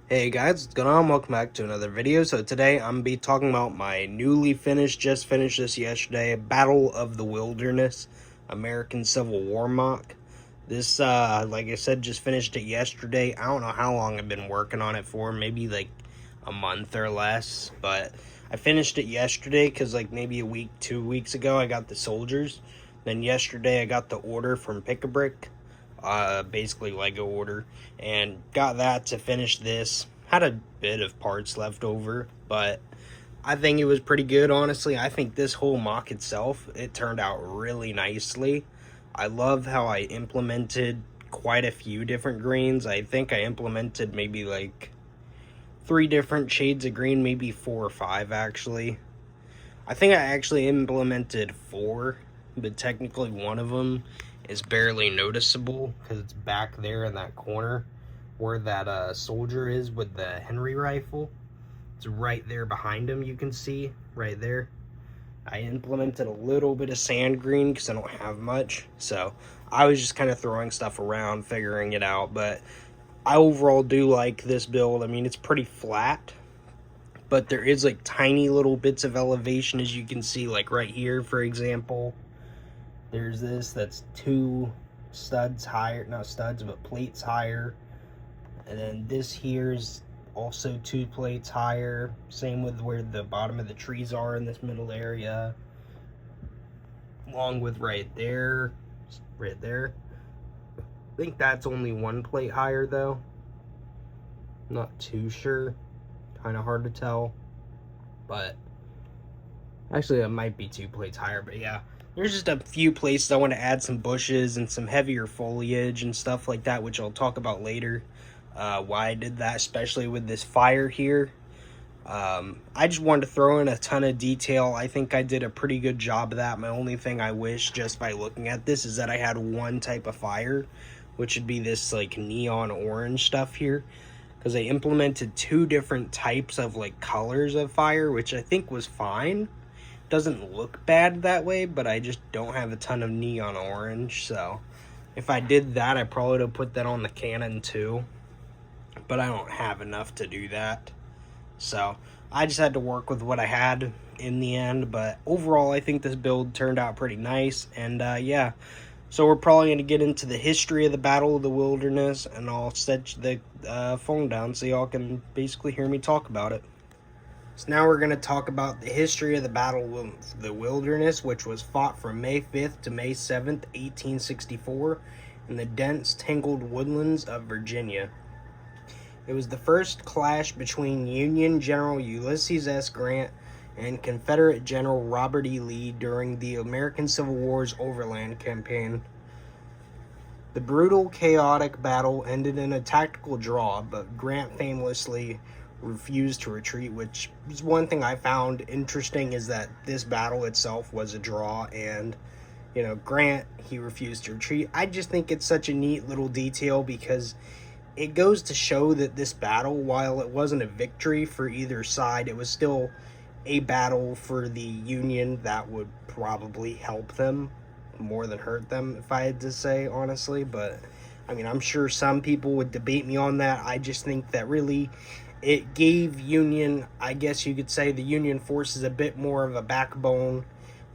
Hey guys, what's going on? Welcome back to another video. So today I'm gonna be talking about my just finished this yesterday, Battle of the Wilderness, American Civil War mock. This, like I said, just finished it yesterday. I don't know how long I've been working on it for, maybe like a month or less, but I finished it yesterday because like maybe a week, 2 weeks ago, I got the soldiers. Then yesterday I got the order from Pick-a-Brick, basically Lego order, and got that to finish this. Had a bit of parts left over, but I think it was pretty good, honestly. I think this whole mock itself, it turned out really nicely. I love how I implemented quite a few different greens. I think I implemented maybe like 3 different shades of green, maybe 4 or 5 actually. I think I actually implemented 4, but technically one of them is barely noticeable because it's back there in that corner where that soldier is with the Henry rifle. It's right there behind him, you can see right there. I implemented a little bit of sand green because I don't have much, so I was just kind of throwing stuff around, figuring it out, but I overall do like this build. I mean, it's pretty flat, but there is like tiny little bits of elevation, as you can see, like right here, for example. There's this that's 2 studs higher, not studs, but plates higher. And then this here's also 2 plates higher. Same with where the bottom of the trees are in this middle area. Along with right there. Right there. I think that's only 1 plate higher though. Not too sure. Kind of hard to tell. But actually it might be 2 plates higher, but yeah. There's just a few places I want to add some bushes and some heavier foliage and stuff like that, which I'll talk about later. Why I did that, especially with this fire here. I just wanted to throw in a ton of detail. I think I did a pretty good job of that. My only thing I wish, just by looking at this, is that I had one type of fire, which would be this like neon orange stuff here, because I implemented 2 different types of like colors of fire, which I think was fine. Doesn't look bad that way, but I just don't have a ton of neon orange, so if I did that, I probably would have put that on the cannon too, but I don't have enough to do that, so I just had to work with what I had in the end. But overall, I think this build turned out pretty nice, and yeah, so we're probably going to get into the history of the Battle of the Wilderness, and I'll set the phone down so y'all can basically hear me talk about it. So now we're going to talk about the history of the Battle of the Wilderness, which was fought from May 5th to May 7th, 1864, in the dense, tangled woodlands of Virginia. It was the first clash between Union General Ulysses S. Grant and Confederate General Robert E. Lee during the American Civil War's Overland Campaign. The brutal, chaotic battle ended in a tactical draw, but Grant famously refused to retreat, which is one thing I found interesting, is that this battle itself was a draw, and Grant, he refused to retreat. I just think it's such a neat little detail because it goes to show that this battle, while it wasn't a victory for either side, it was still a battle for the Union that would probably help them more than hurt them, if I had to say, honestly. But I mean, I'm sure some people would debate me on that. I just think that really it gave Union, I guess you could say, the Union forces a bit more of a backbone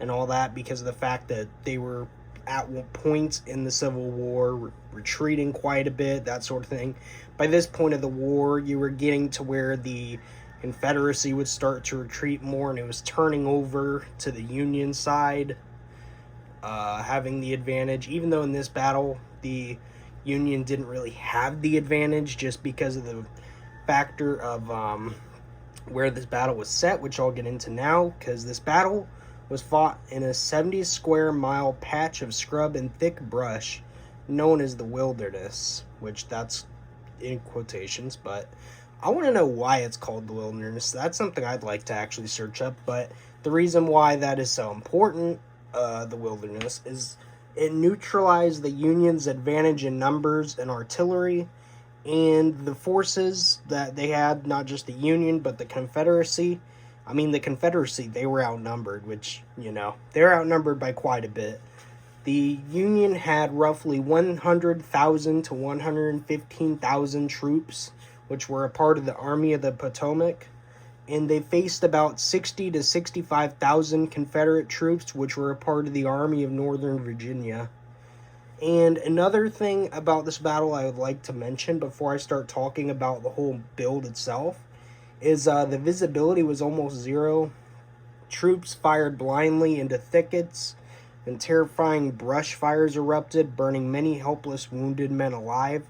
and all that, because of the fact that they were at points in the Civil War retreating quite a bit, that sort of thing. By this point of the war, you were getting to where the Confederacy would start to retreat more, and it was turning over to the Union side, having the advantage, even though in this battle the Union didn't really have the advantage, just because of the factor of where this battle was set, which I'll get into now, because this battle was fought in a 70 square mile patch of scrub and thick brush known as the Wilderness, which that's in quotations, but I want to know why it's called the Wilderness. That's something I'd like to actually search up, but the reason why that is so important, the Wilderness, is it neutralized the Union's advantage in numbers and artillery, and the forces that they had, not just the Union, but the Confederacy. I mean, the Confederacy, they were outnumbered, which, they're outnumbered by quite a bit. The Union had roughly 100,000 to 115,000 troops, which were a part of the Army of the Potomac, and they faced about 60 to 65,000 Confederate troops, which were a part of the Army of Northern Virginia. And another thing about this battle I would like to mention before I start talking about the whole build itself is the visibility was almost zero. Troops fired blindly into thickets, and terrifying brush fires erupted, burning many helpless wounded men alive.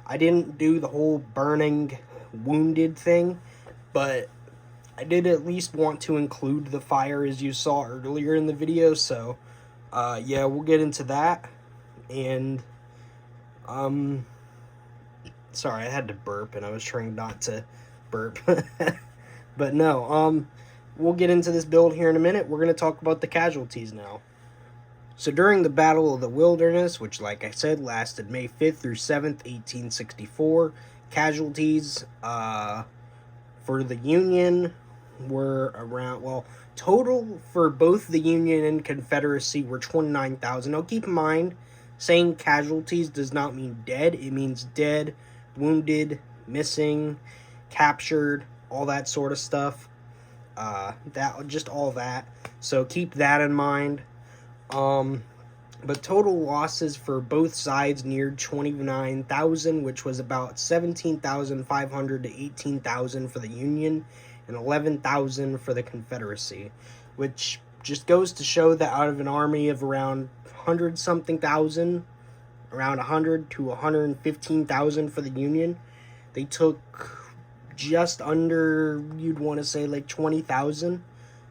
I didn't do the whole burning wounded thing, but I did at least want to include the fire as you saw earlier in the video, so yeah, we'll get into that. And sorry, I had to burp and I was trying not to burp. But no, we'll get into this build here in a minute. We're going to talk about the casualties now. So during the Battle of the Wilderness, which like I said lasted May 5th through 7th, 1864, casualties for the Union were around, well, total for both the Union and Confederacy were 29,000. Now keep in mind, saying casualties does not mean dead. It means dead, wounded, missing, captured, all that sort of stuff. Just all that. So keep that in mind. But total losses for both sides neared 29,000, which was about 17,500 to 18,000 for the Union and 11,000 for the Confederacy, which just goes to show that out of an army of around 100-something thousand, around 100 to 115,000 for the Union, they took just under, you'd want to say, like 20,000.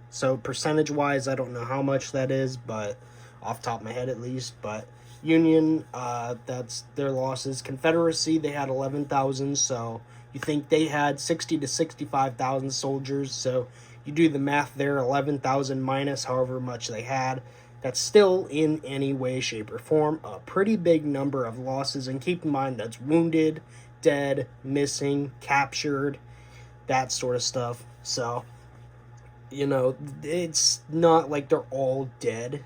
So percentage-wise, I don't know how much that is, but off the top of my head at least. But Union, that's their losses. Confederacy, they had 11,000, so you think they had 60 to 65,000 soldiers, so you do the math there, 11,000 minus however much they had. That's still, in any way, shape, or form, a pretty big number of losses. And keep in mind, that's wounded, dead, missing, captured, that sort of stuff. So, you know, it's not like they're all dead.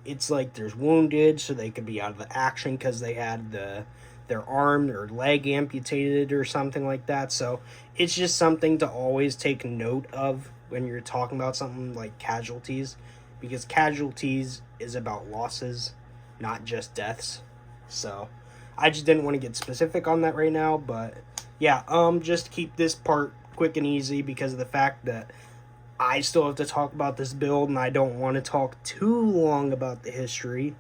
It's like there's wounded, so they could be out of the action because they had their arm or leg amputated or something like that. So it's just something to always take note of when you're talking about something like casualties, because casualties is about losses, not just deaths. So I just didn't want to get specific on that right now, but yeah, just keep this part quick and easy because of the fact that I still have to talk about this build, and I don't want to talk too long about the history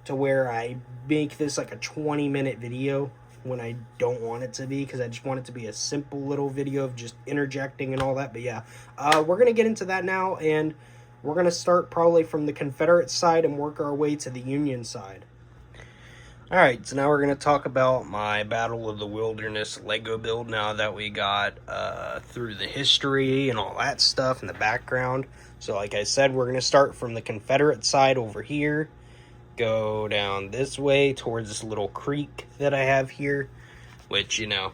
to where I make this like a 20-minute video when I don't want it to be, because I just want it to be a simple little video of just interjecting and all that. But yeah, we're going to get into that now, and we're going to start probably from the Confederate side and work our way to the Union side. Alright, so now we're going to talk about my Battle of the Wilderness Lego build now that we got through the history and all that stuff in the background. So like I said, we're going to start from the Confederate side over here, go down this way towards this little creek that I have here, which, you know,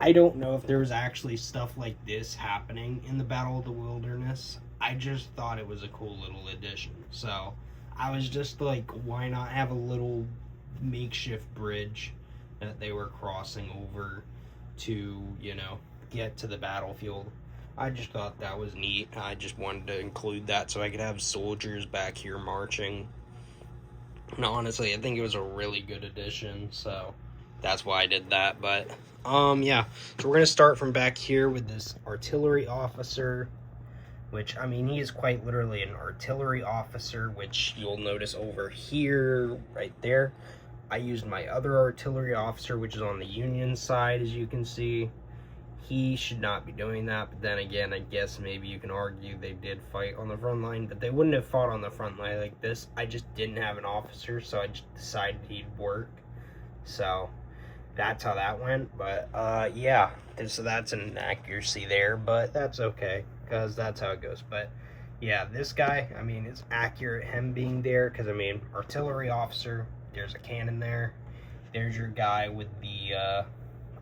I don't know if there was actually stuff like this happening in the Battle of the Wilderness. I just thought it was a cool little addition. So I was just like, why not have a little makeshift bridge that they were crossing over to, you know, get to the battlefield. I just thought that was neat. I just wanted to include that so I could have soldiers back here marching. And honestly, I think it was a really good addition, so that's why I did that. But yeah, so we're gonna start from back here with this artillery officer, which, I mean, he is quite literally an artillery officer, which you'll notice over here, right there. I used my other artillery officer, which is on the Union side, as you can see. He should not be doing that, but then again, I guess maybe you can argue they did fight on the front line, but they wouldn't have fought on the front line like this. I just didn't have an officer, so I just decided he'd work. So that's how that went. But yeah, so that's an inaccuracy there, but that's okay, because that's how it goes. But yeah, this guy, I mean, it's accurate, him being there, because, I mean, artillery officer, there's a cannon there. There's your guy with the, I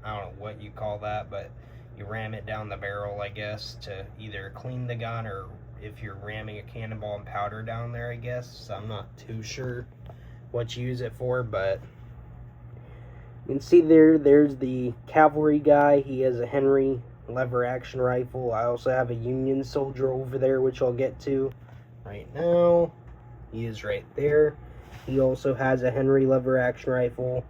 don't know what you call that, but you ram it down the barrel, I guess, to either clean the gun or if you're ramming a cannonball and powder down there, I guess. So I'm not too sure what you use it for, but You can see there's the cavalry guy. He has a Henry lever action rifle. I also have a Union soldier over there, which I'll get to right now. He is right there. He also has a Henry lever action rifle,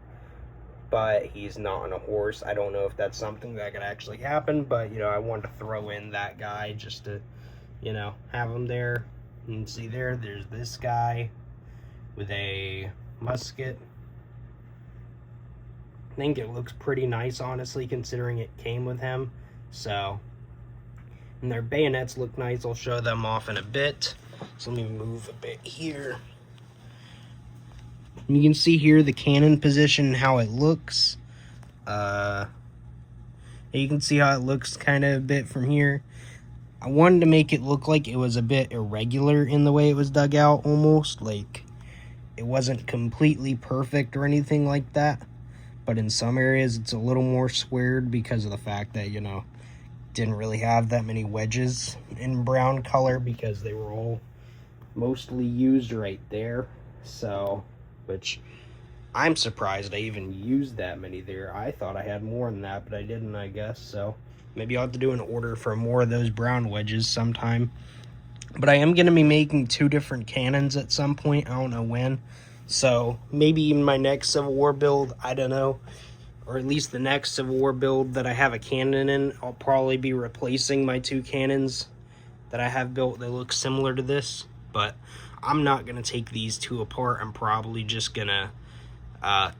but he's not on a horse. I don't know if that's something that could actually happen, but, you know, I wanted to throw in that guy just to, you know, have him there. You can see there's this guy with a musket. I think it looks pretty nice, honestly, considering it came with him. So, and their bayonets look nice. I'll show them off in a bit. So let me move a bit here. You can see here the cannon position, how it looks. You can see how it looks kind of a bit from here. I wanted to make it look like it was a bit irregular in the way it was dug out, almost. Like, it wasn't completely perfect or anything like that. But in some areas, it's a little more squared because of the fact that, you know, didn't really have that many wedges in brown color because they were all mostly used right there. So, which I'm surprised I even used that many there. I thought I had more than that, but I didn't, I guess. So maybe I'll have to do an order for more of those brown wedges sometime. But I am going to be making 2 different cannons at some point. I don't know when. So maybe in my next Civil War build, I don't know. Or at least the next Civil War build that I have a cannon in, I'll probably be replacing my 2 cannons that I have built that look similar to this. But I'm not going to take these 2 apart. I'm probably just going to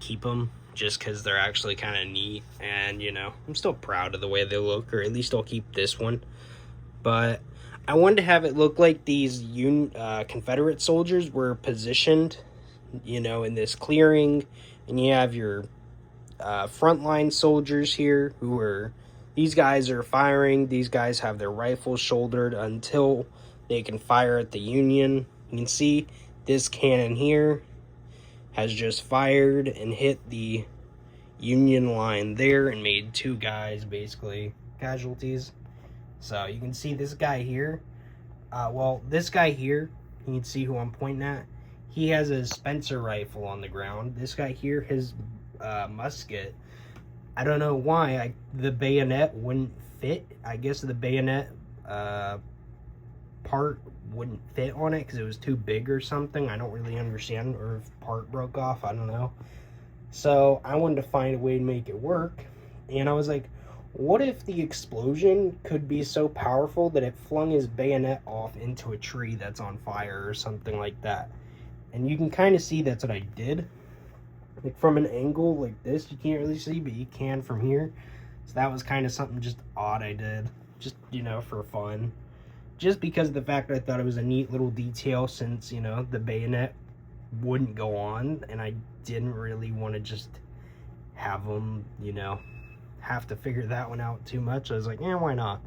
keep them just because they're actually kind of neat. And, you know, I'm still proud of the way they look, or at least I'll keep this one. But I wanted to have it look like these Confederate soldiers were positioned, you know, in this clearing. And you have your frontline soldiers here who are, these guys are firing. These guys have their rifles shouldered until they can fire at the Union. You can see this cannon here has just fired and hit the Union line there and made 2 guys basically casualties. So you can see this guy here. This guy here, you can see who I'm pointing at. He has a Spencer rifle on the ground. This guy here, his musket, I don't know why the bayonet wouldn't fit. I guess the bayonet part wouldn't fit on it because it was too big or something. I don't really understand, or if part broke off, I don't know. So I wanted to find a way to make it work, and I was like, what if the explosion could be so powerful that it flung his bayonet off into a tree that's on fire or something like that? And you can kind of see that's what I did. Like from an angle like this, you can't really see, but you can from here. So that was kind of something just odd I did, just, you know, for fun. Just because of the fact that I thought it was a neat little detail, since, you know, the bayonet wouldn't go on, and I didn't really want to just have them, you know, have to figure that one out too much. I was like, yeah, why not?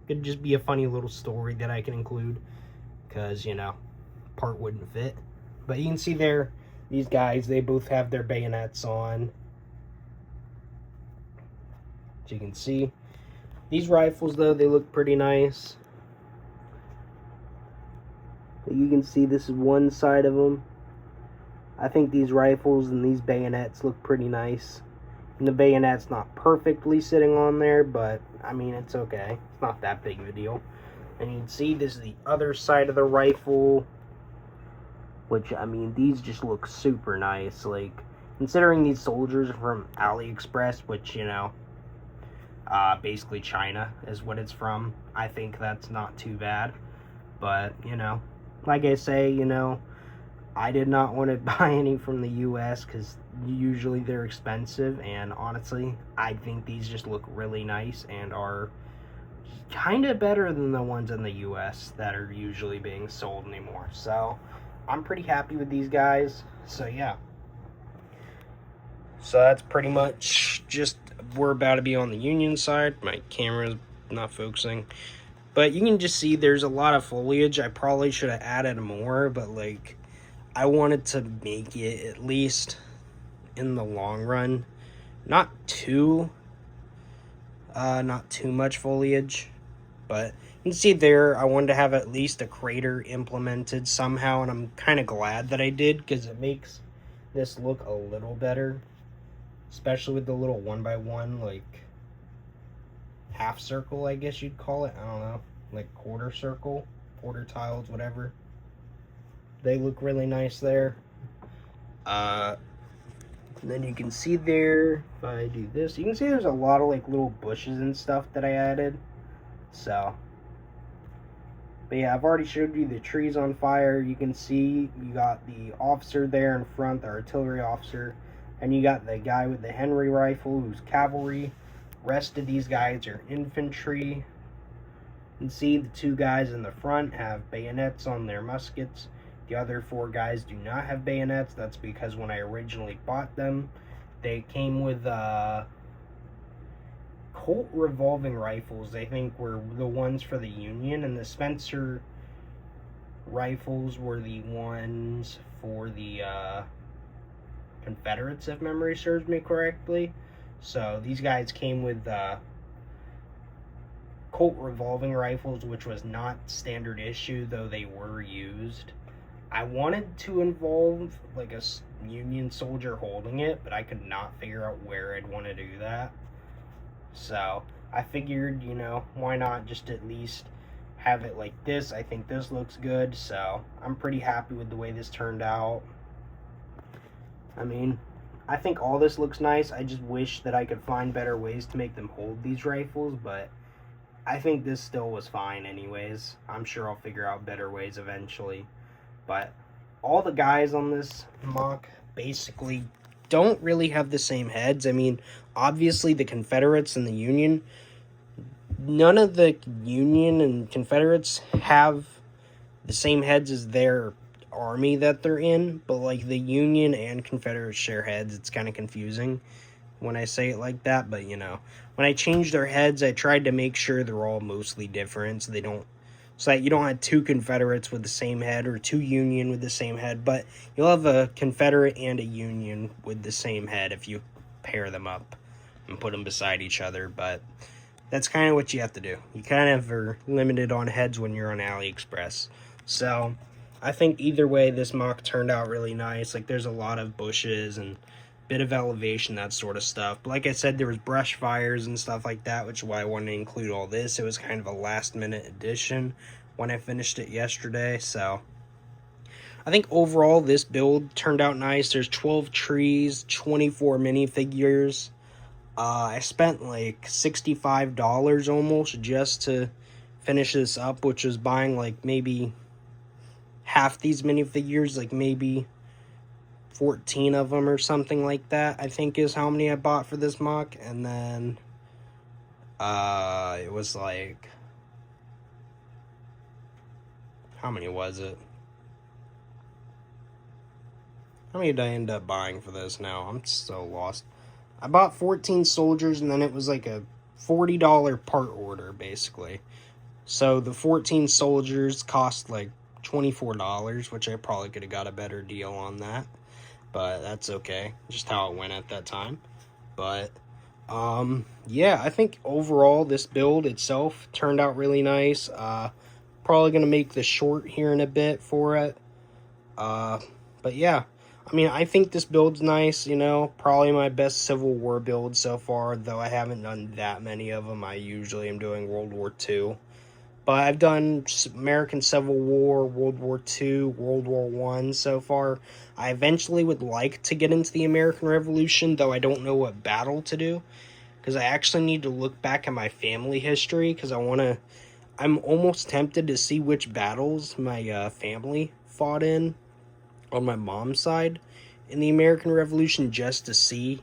Could just be a funny little story that I can include, because, you know, part wouldn't fit. But you can see there, these guys, they both have their bayonets on. As you can see, these rifles, though, they look pretty nice. You can see this is one side of them. I think these rifles and these bayonets look pretty nice. And the bayonet's not perfectly sitting on there, but, I mean, it's okay. It's not that big of a deal. And you can see this is the other side of the rifle, which, I mean, these just look super nice. Like, considering these soldiers are from AliExpress, which, you know, basically China is what it's from, I think that's not too bad. But, you know, like I say, you know, I did not want to buy any from the US because usually they're expensive, and honestly, I think these just look really nice and are kind of better than the ones in the US that are usually being sold anymore. So I'm pretty happy with these guys. So yeah, so that's pretty much just, we're about to be on the Union side. My camera's not focusing, but you can just see there's a lot of foliage. I probably should have added more, but like, I wanted to make it, at least in the long run, not too much foliage. But you can see there, I wanted to have at least a crater implemented somehow, and I'm kind of glad that I did, because it makes this look a little better. especially with the little 1x1, like, half circle, I guess you'd call it. I don't know, like quarter circle, quarter tiles, whatever. They look really nice there. Then you can see there, if I do this, you can see there's a lot of like little bushes and stuff that I added. So, but yeah, I've already showed you the trees on fire. You can see you got the officer there in front, the artillery officer, and you got the guy with the Henry rifle who's cavalry. Rest of these guys are infantry. You can see the 2 guys in the front have bayonets on their muskets. The other 4 guys do not have bayonets. That's because when I originally bought them, they came with Colt revolving rifles. I think were the ones for the Union, and the Spencer rifles were the ones for the Confederates, if memory serves me correctly. So these guys came with Colt revolving rifles, which was not standard issue, though they were used. I wanted to involve like a Union soldier holding it, but I could not figure out where I'd want to do that. So I figured, you know, why not just at least have it like this. I think this looks good, so I'm pretty happy with the way this turned out. I mean, I think all this looks nice. I just wish that I could find better ways to make them hold these rifles, but I think this still was fine anyways. I'm sure I'll figure out better ways eventually. But all the guys on this mock basically don't really have the same heads. I mean, obviously the Confederates and the Union, none of the Union and Confederates have the same heads as their army that they're in, but like the Union and Confederates share heads. It's kind of confusing when I say it like that, but you know, when I changed their heads, I tried to make sure they're all mostly different, so they don't, so that you don't have 2 Confederates with the same head or 2 Union with the same head, but you'll have a Confederate and a Union with the same head if you pair them up and put them beside each other. But that's kind of what you have to do. You kind of are limited on heads when you're on AliExpress. So I think either way, this mock turned out really nice. Like, there's a lot of bushes and bit of elevation, that sort of stuff. But like I said, there was brush fires and stuff like that, which is why I wanted to include all this. It was kind of a last minute addition when I finished it yesterday. So I think overall this build turned out nice. There's 12 trees, 24 minifigures. I spent like $65 almost just to finish this up, which was buying like maybe half these minifigures, like maybe 14 of them or something like that, I think is how many I bought for this mock. And then it was like, how many was it? How many did I end up buying for this now? I'm so lost. I bought 14 soldiers, and then it was like a $40 part order, basically. So the 14 soldiers cost like $24, which I probably could have got a better deal on that. But that's okay. Just how it went at that time. But, yeah, I think overall this build itself turned out really nice. Probably going to make the short here in a bit for it. But yeah, I mean, I think this build's nice, you know. Probably my best Civil War build so far, though I haven't done that many of them. I usually am doing World War II. But I've done American Civil War, World War II, World War I so far. I eventually would like to get into the American Revolution, though I don't know what battle to do. Because I actually need to look back at my family history, because I'm almost tempted to see which battles my family fought in on my mom's side in the American Revolution, just to see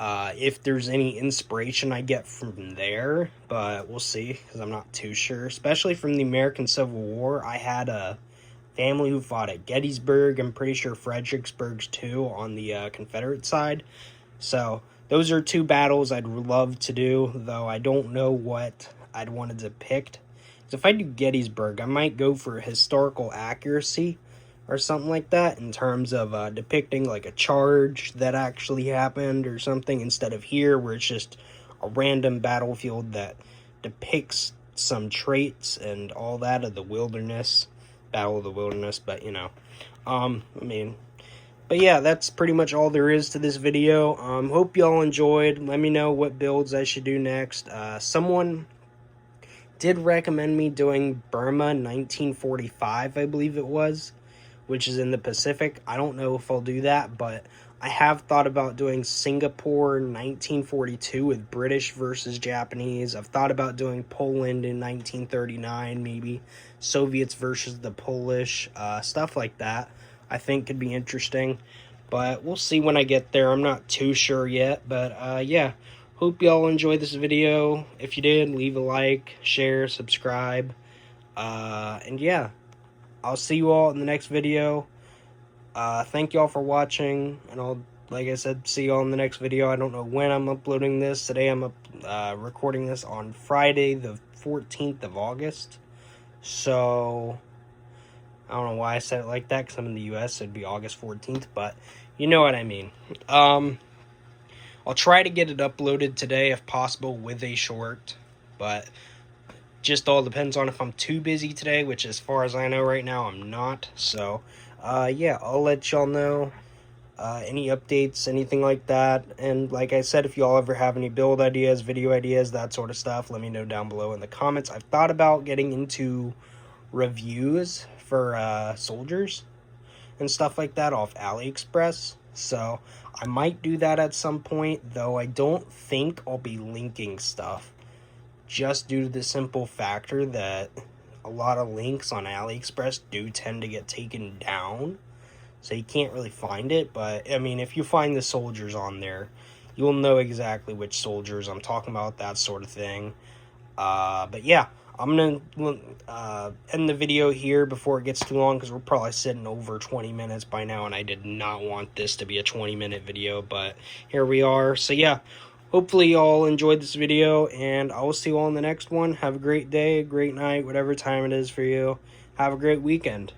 if there's any inspiration I get from there. But we'll see, because I'm not too sure. Especially from the American Civil War, I had a family who fought at Gettysburg. I'm pretty sure Fredericksburg's too on the Confederate side. So those are 2 battles I'd love to do, though I don't know what I'd want to depict. So if I do Gettysburg, I might go for historical accuracy or something like that, in terms of depicting like a charge that actually happened or something, instead of here where it's just a random battlefield that depicts some traits and all that of the wilderness, Battle of the Wilderness. But you know, I mean, But yeah, that's pretty much all there is to this video. Hope y'all enjoyed. Let me know what builds I should do next. Someone did recommend me doing Burma 1945, I believe it was, which is in the Pacific. I don't know if I'll do that, but I have thought about doing Singapore 1942 with British versus Japanese. I've thought about doing Poland in 1939, maybe Soviets versus the Polish, stuff like that. I think could be interesting, but we'll see when I get there. I'm not too sure yet, but yeah. Hope y'all enjoyed this video. If you did, leave a like, share, subscribe, and yeah. I'll see you all in the next video. Thank y'all for watching, and I'll, like I said, see y'all in the next video. I don't know when I'm uploading this. Today I'm recording this on Friday, the 14th of August. So, I don't know why I said it like that, because I'm in the U.S., it'd be August 14th, but you know what I mean. I'll try to get it uploaded today if possible with a short, but just all depends on if I'm too busy today, which as far as I know right now, I'm not. So, yeah, I'll let y'all know any updates, anything like that. And like I said, if y'all ever have any build ideas, video ideas, that sort of stuff, let me know down below in the comments. I've thought about getting into reviews for soldiers and stuff like that off AliExpress. So I might do that at some point, though I don't think I'll be linking stuff, just due to the simple factor that a lot of links on AliExpress do tend to get taken down, so you can't really find it. But I mean, if you find the soldiers on there, you'll know exactly which soldiers I'm talking about, that sort of thing. But yeah, I'm gonna end the video here before it gets too long, because we're probably sitting over 20 minutes by now, and I did not want this to be a 20-minute video, but here we are. So yeah, hopefully y'all enjoyed this video, and I will see you all in the next one. Have a great day, great night, whatever time it is for you. Have a great weekend.